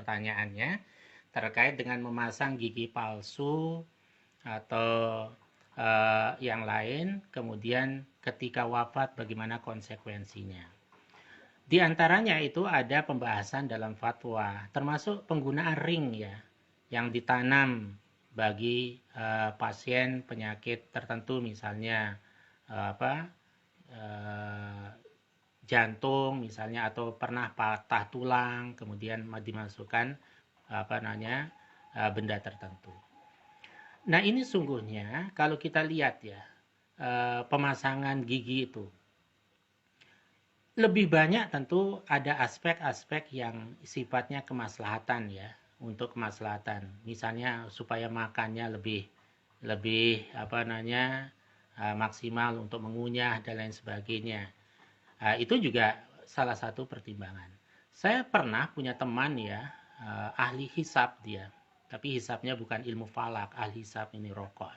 pertanyaannya terkait dengan memasang gigi palsu atau yang lain, kemudian ketika wafat bagaimana konsekuensinya. Di antaranya itu ada pembahasan dalam fatwa, termasuk penggunaan ring ya, yang ditanam bagi pasien penyakit tertentu, misalnya jantung misalnya, atau pernah patah tulang, kemudian dimasukkan benda tertentu. Nah ini sungguhnya kalau kita lihat ya, pemasangan gigi itu lebih banyak tentu ada aspek-aspek yang sifatnya kemaslahatan ya, untuk kemaslahatan. Misalnya supaya makannya lebih maksimal untuk mengunyah dan lain sebagainya. Itu juga salah satu pertimbangan. Saya pernah punya teman ya, ahli hisab dia. Tapi hisabnya bukan ilmu falak, ahli hisab ini rokok.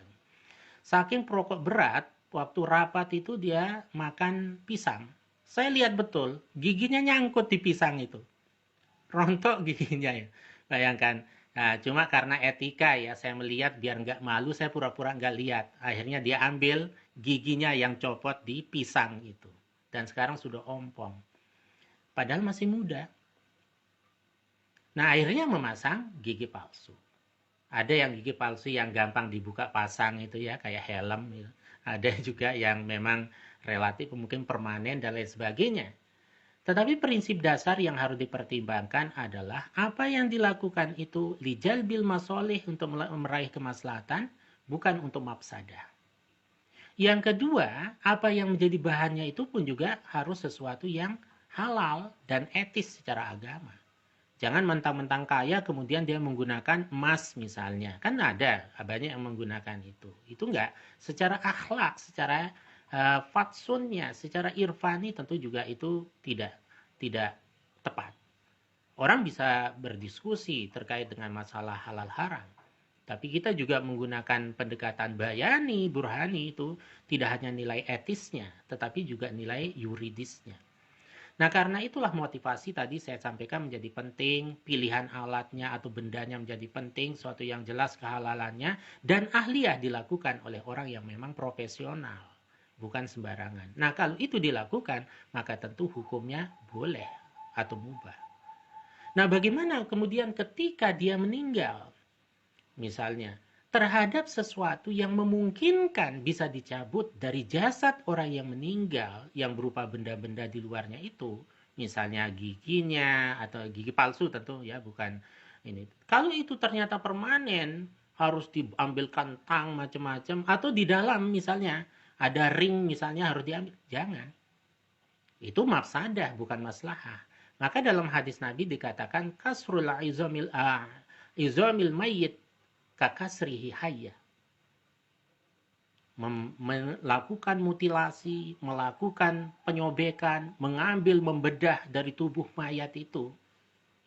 Saking perokok berat, waktu rapat itu dia makan pisang. Saya lihat betul, giginya nyangkut di pisang itu. Rontok giginya ya. Bayangkan. Nah, cuma karena etika ya, saya melihat biar nggak malu, saya pura-pura nggak lihat. Akhirnya dia ambil giginya yang copot di pisang itu. Dan sekarang sudah ompong. Padahal masih muda. Nah, akhirnya memasang gigi palsu. Ada yang gigi palsu yang gampang dibuka pasang itu ya, kayak helm gitu. Ada juga yang memang relatif mungkin permanen dan lain sebagainya. Tetapi prinsip dasar yang harus dipertimbangkan adalah apa yang dilakukan itu lijalbil masolih, untuk meraih kemaslahatan, bukan untuk mafsadah. Yang kedua, apa yang menjadi bahannya itu pun juga harus sesuatu yang halal dan etis secara agama. Jangan mentang-mentang kaya kemudian dia menggunakan emas misalnya. Kan ada banyak yang menggunakan itu. Itu enggak secara akhlak, secara fatsunnya, secara irfani tentu juga itu tidak tepat. Orang bisa berdiskusi terkait dengan masalah halal haram. Tapi kita juga menggunakan pendekatan bayani, burhani itu tidak hanya nilai etisnya, tetapi juga nilai yuridisnya. Nah, karena itulah motivasi tadi saya sampaikan menjadi penting, pilihan alatnya atau bendanya menjadi penting, suatu yang jelas kehalalannya, dan ahliyah dilakukan oleh orang yang memang profesional, bukan sembarangan. Nah, kalau itu dilakukan, maka tentu hukumnya boleh atau mubah. Nah, bagaimana kemudian ketika dia meninggal, misalnya, terhadap sesuatu yang memungkinkan bisa dicabut dari jasad orang yang meninggal yang berupa benda-benda di luarnya itu, misalnya giginya atau gigi palsu tentu ya, bukan ini. Kalau itu ternyata permanen, harus diambilkan tang macam-macam, atau di dalam misalnya ada ring misalnya harus diambil, jangan. Itu mafsadah bukan maslahah. Maka dalam hadis Nabi dikatakan kasrul izamil mayyit kakasrihi hayya. Melakukan mutilasi, melakukan penyobekan, mengambil, membedah dari tubuh mayat itu,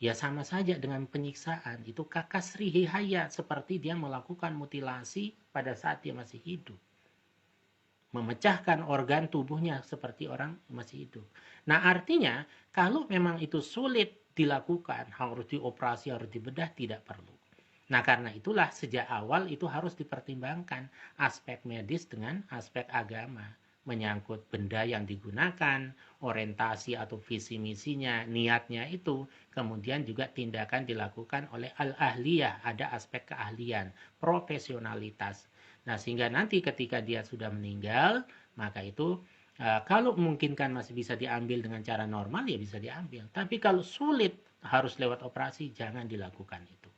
ya sama saja dengan penyiksaan. Itu kakasrihi hayya, seperti dia melakukan mutilasi pada saat dia masih hidup. Memecahkan organ tubuhnya seperti orang masih hidup. Nah, artinya kalau memang itu sulit dilakukan, harus dioperasi, harus dibedah, tidak perlu. Nah, karena itulah sejak awal itu harus dipertimbangkan aspek medis dengan aspek agama. Menyangkut benda yang digunakan, orientasi atau visi misinya, niatnya itu, kemudian juga tindakan dilakukan oleh al-ahliyah, ada aspek keahlian, profesionalitas. Nah, sehingga nanti ketika dia sudah meninggal, maka itu kalau memungkinkan masih bisa diambil dengan cara normal, ya bisa diambil. Tapi kalau sulit harus lewat operasi, jangan dilakukan itu.